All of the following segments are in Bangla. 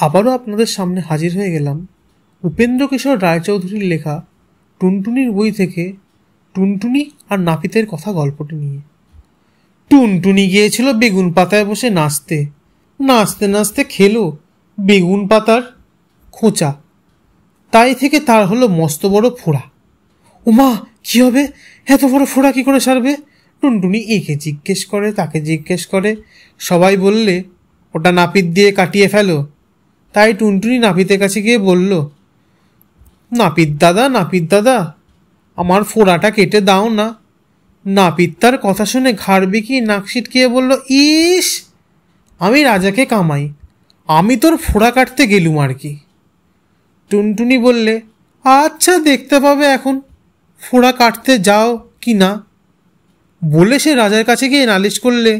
আবারও আপনাদের সামনে হাজির হয়ে গেলাম উপেন্দ্রকিশোর রায়চৌধুরীর লেখা টুনটুনির বই থেকে টুনটুনি আর নাপিতের কথা গল্পটি নিয়ে। টুনটুনি গিয়েছিল বেগুন পাতায় বসে নাচতে নাচতে নাচতে খেলো বেগুন পাতার খোঁচা, তাই থেকে তার হলো মস্ত বড় ফোড়া। ওমা, কি হবে, এত বড় ফোড়া কি করে সারবে? টুনটুনি একে জিজ্ঞেস করে তাকে জিজ্ঞেস করে, সবাই বললে ওটা নাপিত দিয়ে কাটিয়ে ফেলো। তাই টুনটুনি নাপিতের কাছে গিয়ে বলল, নাপিত দাদা আমার ফোড়াটা কেটে দাও না। নাপিত তার কথা শুনে ঘাড় বেঁকিয়ে নাক সিটকিয়ে বলল, ইস, আমি রাজাকে কামাই, আমি তোর ফোড়া কাটতে গেলুম আর কি। টুনটুনি বললে, আচ্ছা দেখতে পাবে এখন ফোড়া কাটতে যাও কি না। বলে সে রাজার কাছে গিয়ে নালিশ করলে,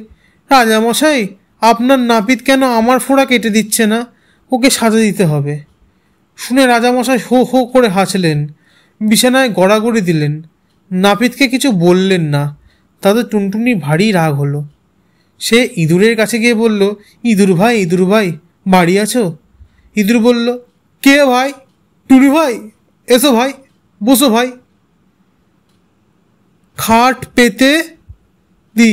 রাজামশাই, আপনার নাপিত কেন আমার ফোড়া কেটে দিচ্ছে না, ওকে সাজা দিতে হবে। শুনে রাজামশাই হো হো করে হাসলেন, বিছানায় গড়াগড়ি দিলেন, নাপিতকে কিছু বললেন না। তাতে টুনটুনি ভারী রাগ হলো। সে ইঁদুরের কাছে গিয়ে বলল, ইঁদুর ভাই বাড়ি আছো? ইঁদুর বলল, কে ভাই? টুনি ভাই, এসো ভাই, বসো ভাই, খাট পেতে দি,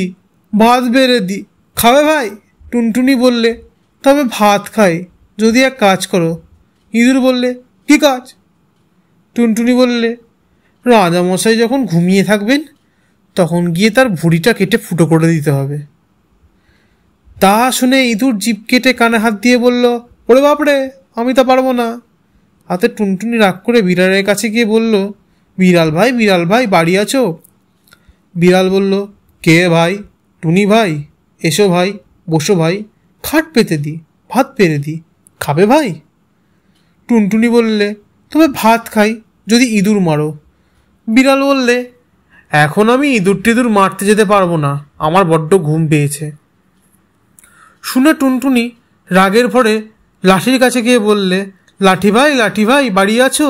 ভাত বেড়ে দি, খাবে ভাই? টুনটুনি বললে, তবে ভাত খাই যদি এক কাজ করো। ইঁদুর বললে, কি কাজ? টুনটুনি বললে, রাজামশাই যখন ঘুমিয়ে থাকবেন তখন গিয়ে তার ভুঁড়িটা কেটে ফুটো করে দিতে হবে। তা শুনে ইঁদুর জিভ কেটে কানে হাত দিয়ে বলল, ওরে বাপরে, আমি তা পারবো না। হাতে টুনটুনি রাগ করে বিড়ালের কাছে গিয়ে বলল, বিড়াল ভাই বাড়ি আছো? বিড়াল বলল, কে ভাই? টুনি ভাই, এসো ভাই, বসো ভাই, খাট পেতে দি, ভাত পেরে দি, খাবে ভাই? টুনটুনি বললে, তবে ভাত খাই যদি ইঁদুর মারো। বিড়াল বললে, এখন আমি ইঁদুর টিঁদুর মারতে যেতে পারবো না, আমার বড্ড ঘুম পেয়েছে। শুনে টুনটুনি রাগের ভরে লাঠির কাছে গিয়ে বললে, লাঠি ভাই বাড়ি আছো?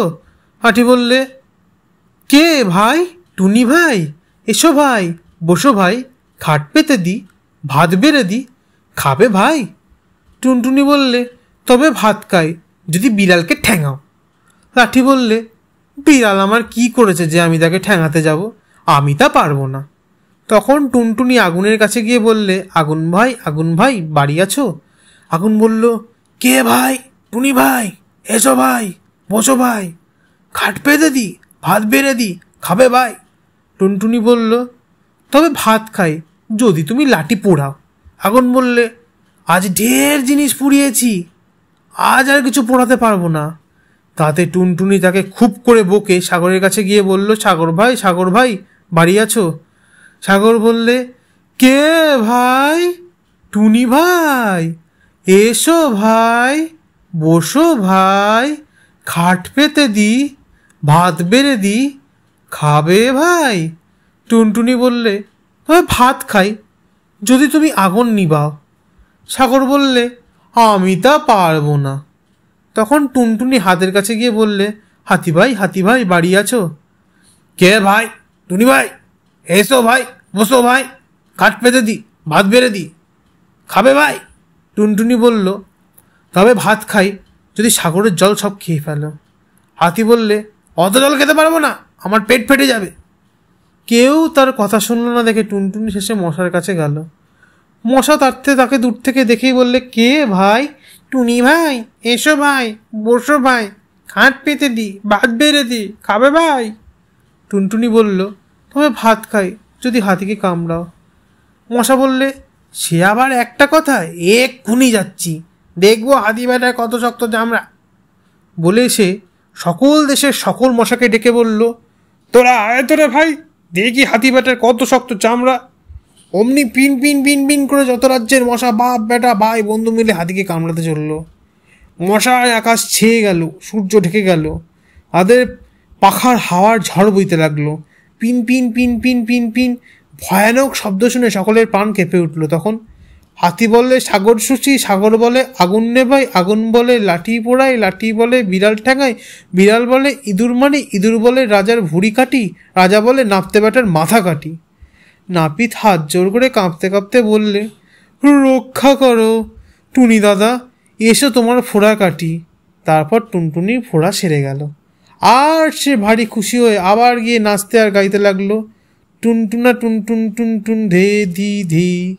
লাঠি বললে, কে ভাই? টুনি ভাই, এসো ভাই, বসো ভাই, খাট পেতে দি, ভাত বেড়ে দি, খাবে ভাই? টুনটুনি বললে, তবে ভাত খাই যদি বিড়ালকে ঠ্যাঙাও। লাঠি বললে, বিড়াল আমার কি করেছে যে আমি তাকে ঠ্যাঙাতে যাব? আমি তা পারবো না। তখন টুনটুনি আগুনের কাছে গিয়ে বললে, আগুন ভাই বাড়ি আছো? আগুন বলল, কে ভাই? টুনি ভাই, এসো ভাই, বসো ভাই, খাট পেতে দি, ভাত বেড়ে দি, খাবে ভাই? টুনটুনি বলল, তবে ভাত খাই যদি তুমি লাঠি পোড়াও। আগুন বললে, আজ ঢের জিনিস পুড়িয়েছি, আজ আর কিছু পোড়াতে পারবো না। তাতে টুনটুনি তাকে খুব করে বকে সাগরের কাছে গিয়ে বলল, সাগর ভাই বাড়ি আছো? সাগর বললে, কে ভাই? টুনি ভাই, এসো ভাই, বসো ভাই, খাট পেতে দি, ভাত বেড়ে দি, খাবে ভাই? টুনটুনি বললে, তবে ভাত খাই যদি তুমি আগুন নিবাও। সাগর বললে, আমি তা পারবো না। তখন টুনটুনি হাতের কাছে গিয়ে বললে, হাতি ভাই বাড়ি আছো? কে ভাই? টুনি ভাই, এসো ভাই, বসো ভাই, খাট পেতে দি, ভাত বেড়ে দি, খাবে ভাই? টুনটুনি বলল, তবে ভাত খাই যদি সাগরের জল সব খেয়ে ফেলো। হাতি বললে, অত জল খেতে পারবো না, আমার পেট ফেটে যাবে। কেউ তার কথা শুনল না দেখে টুনটুনি শেষে মশার কাছে গেল। মশা তাকে দূর থেকে দেখেই বললে, কে ভাই? টুনি ভাই, এসো ভাই, বসো ভাই, খাট পেতে দি, ভাত বেড়ে দি, খাবে ভাই? টুনটুনি বলল, তবে ভাত খাই যদি হাতিকে কামড়াও। মশা বললে, সে আবার একটা কথা, এক্ষুনি যাচ্ছি, দেখবো হাতি বেটার কত শক্ত চামড়া। বলে সে সকল দেশের সকল মশাকে ডেকে বলল, তোরা আয় তোরে ভাই, দেখি হাতি বেটার কত শক্ত চামড়া। অমনি পিন পিন পিন পিন করে যত রাজ্যের মশা বাপ বেটা ভাই বন্ধু মিলে হাতিকে কামড়াতে চলল। মশায় আকাশ ছেয়ে গেল, সূর্য ঢেকে গেল, তাদের পাখার হাওয়ার ঝড় বইতে লাগলো। Pin pin pin pin pin pin ভয়ানক শব্দ শুনে সকলের প্রাণ কেঁপে উঠল। তখন হাতি বলে সাগর শুচি, সাগর বলে আগুন নেভাই, আগুন বলে লাঠি পোড়াই, লাঠি বলে বিড়াল ঠ্যাঙাই, বিড়াল বলে ইঁদুর মারি, ইঁদুর বলে রাজার ভুঁড়ি কাটি, রাজা বলে নাপতে বেটার মাথা কাটি। নাপিত হাত জোর করে কাঁপতে কাঁপতে বললে, রক্ষা করো টুনি দাদা, এসো তোমার ফোড়া কাটি। তারপর টুনটুনির ফোড়া সেরে গেল। আর সে ভারী খুশি হয়ে আবার গিয়ে নাচতে আর গাইতে লাগলো, টুনটুনা টুনটুন টুনটুন ধে ধি ধি।